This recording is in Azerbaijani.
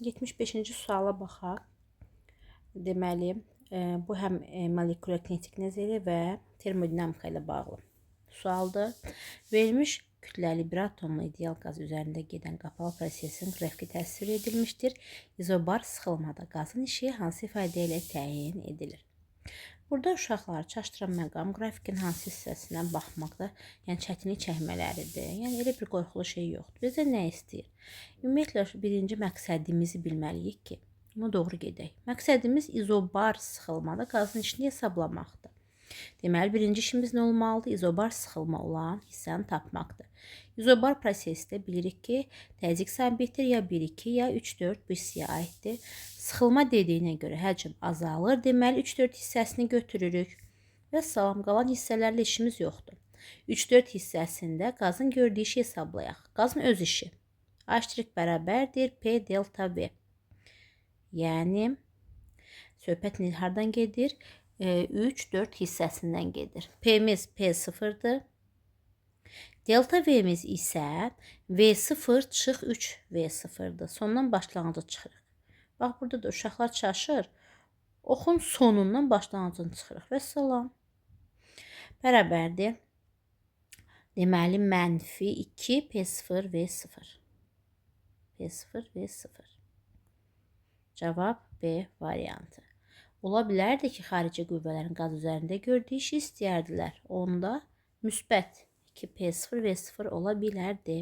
75-ci suala baxaq. Deməli, bu həm molekulyar kinetik nəzəriyyə və termodinamika ilə bağlı sualdır. Verilmiş kütləli bir atomlu ideal qaz üzərində gedən qapalı prosesin qrafiki təsvir edilmişdir. İzobar sıxılmada qazın işi hansı ifadə ilə təyin edilir? Burada uşaqları çaşdıran məqam qrafikin hansı hissəsinə baxmaqda, yəni çətinlik çəkmələridir. Yəni elə bir qorxulu şey yoxdur. Bizə nə istəyir? Ümumiyyətlə birinci məqsədimizi bilməliyik ki, buna doğru gedək. Məqsədimiz izobar sıxılmada qazın işini hesablamaqdır. Deməli, birinci işimiz nə olmalıdır? İzobar sıxılma olan hissəni tapmaqdır. İzobar prosesdə bilirik ki, təzyiq sabitdir, ya 1-2, ya 3-4 bu hissəyə aiddir. Sıxılma dediyinə görə həcm azalır, deməli 3-4 hissəsini götürürük. Və salam, qalan hissələrlə işimiz yoxdur. 3-4 hissəsində qazın gördüyü işi hesablayaq. Qazın öz işi. H' bərabərdir P delta V. Yəni, söhbət hardan gedir? 3-4 hissəsindən gedir. P'miz P0'dır. Delta V'miz isə V0 çıx 3 V0'dır. Sondan başlanğıca çıxırıq. Bax, burada da uşaqlar çaşır. Oxun sonundan başlanğıcını çıxırıq. Və salam. Bərabərdir. Deməli, mənfi 2 P0 V0. P0 V0. Cavab B variantı. Ola bilərdi ki, xarici qüvvələrin qaz üzərində gördüyü işi istəyərdilər. Onda müsbət 2 P0 V0 ola bilərdi.